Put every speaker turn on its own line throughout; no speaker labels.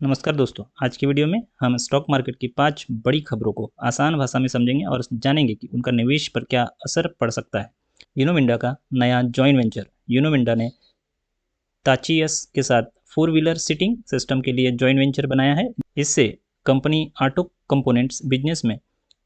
नमस्कार दोस्तों, आज की वीडियो में हम स्टॉक मार्केट की 5 बड़ी खबरों को आसान भाषा में समझेंगे और जानेंगे कि उनका निवेश पर क्या असर पड़ सकता है। यूनो मिंडा का नया जॉइंट वेंचर। यूनो मिंडा ने ताचियस के साथ 4 व्हीलर सीटिंग सिस्टम के लिए जॉइंट वेंचर बनाया है। इससे कंपनी ऑटो कंपोनेंट्स बिजनेस में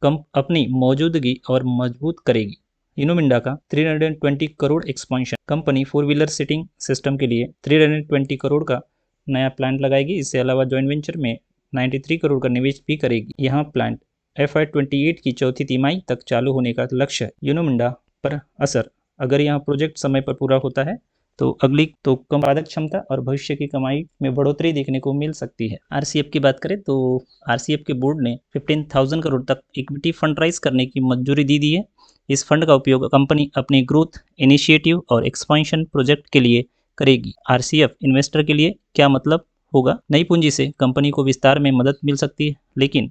अपनी मौजूदगी और मजबूत करेगी। यूनो मिंडा का 320 crore expansion. Company 4 wheeler seating system के लिए 320 करोड़ का नया प्लांट लगाएगी। इसके अलावा जॉइंट वेंचर में 93 करोड़ का निवेश भी करेगी। यहाँ प्लांट FY28 की चौथी तिमाही तक चालू होने का लक्ष्य है। यूनो मिंडा पर असर। अगर यहाँ प्रोजेक्ट समय पर पूरा होता है तो अगली कम उत्पादक क्षमता और भविष्य की कमाई में बढ़ोतरी देखने को मिल सकती है। RCF की बात करें तो RCF के बोर्ड ने 15,000 करोड़ तक इक्विटी फंड राइज करने की मंजूरी दी है। इस फंड का उपयोग कंपनी अपने ग्रोथ इनिशिएटिव और एक्सपेंशन प्रोजेक्ट के लिए करेगी। RCF इन्वेस्टर के लिए क्या मतलब होगा? नई पूंजी से कंपनी को विस्तार में मदद मिल सकती है, लेकिन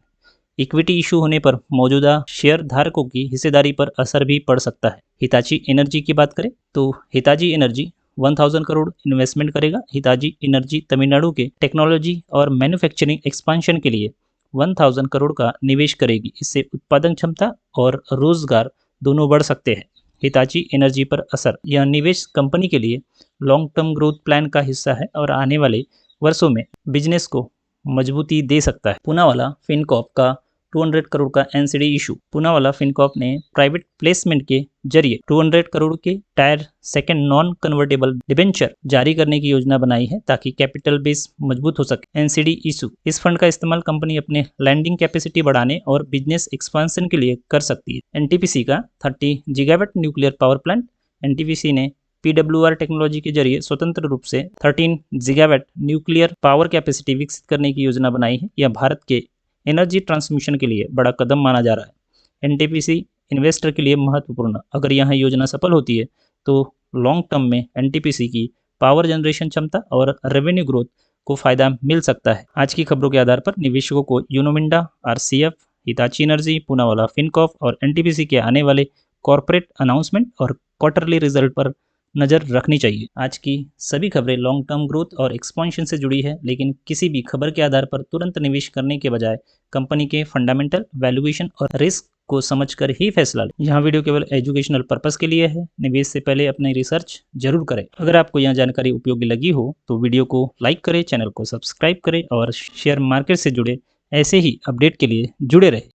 इक्विटी इशू होने पर मौजूदा शेयर धारकों की हिस्सेदारी पर असर भी पड़ सकता है। हिताची एनर्जी की बात करें तो हिताची एनर्जी 1000 करोड़ इन्वेस्टमेंट करेगा। हिताची एनर्जी तमिलनाडु के टेक्नोलॉजी और मैन्युफैक्चरिंग एक्सपेंशन के लिए 1000 करोड़ का निवेश करेगी। इससे उत्पादन क्षमता और रोजगार दोनों बढ़ सकते हैं। हिताची एनर्जी पर असर। यह निवेश कंपनी के लिए लॉन्ग टर्म ग्रोथ प्लान का हिस्सा है और आने वाले वर्षों में बिजनेस को मजबूती दे सकता है। पूनावाला फिनकॉर्प का 200 करोड़ का NCD इशू। पूनावाला फिनकॉर्प ने प्राइवेट प्लेसमेंट के जरिए 200 करोड़ के tyre second non convertible debenture जारी करने की योजना बनाई है ताकि कैपिटल बेस मजबूत हो सके। NCD issue. इस फंड का इस्तेमाल कंपनी अपने लैंडिंग कैपेसिटी बढ़ाने और बिजनेस एक्सपेंशन के लिए कर सकती है। NTPC का 30 gigawatt nuclear power plant. NTPC ने PWR टेक्नोलॉजी के जरिए स्वतंत्र रूप से 13 गीगावाट न्यूक्लियर पावर कैपेसिटी विकसित करने की योजना बनाई है। यह भारत के एनर्जी ट्रांसमिशन के लिए बड़ा कदम माना जा रहा है। NTPC इन्वेस्टर के लिए महत्वपूर्ण। अगर यह योजना सफल होती है तो लॉन्ग टर्म में NTPC की पावर जनरेशन क्षमता और रेवेन्यू ग्रोथ को फायदा मिल सकता है। आज की खबरों के आधार पर निवेशकों को Uno Minda, RCF, Hitachi energy, Poonawalla Fincorp और NTPC के आने वाले कॉर्पोरेट अनाउंसमेंट और क्वार्टरली रिजल्ट पर नज़र रखनी चाहिए। आज की सभी खबरें लॉन्ग टर्म ग्रोथ और एक्सपेंशन से जुड़ी है, लेकिन किसी भी खबर के आधार पर तुरंत निवेश करने के बजाय कंपनी के फंडामेंटल, वैल्यूएशन और रिस्क को समझकर ही फैसला लें। यह वीडियो केवल एजुकेशनल पर्पस के लिए है। निवेश से पहले अपनी रिसर्च जरूर करें। अगर आपको यह जानकारी उपयोगी लगी हो तो वीडियो को लाइक करें, चैनल को सब्सक्राइब करें और शेयर मार्केट से जुड़े ऐसे ही अपडेट के लिए जुड़े रहें।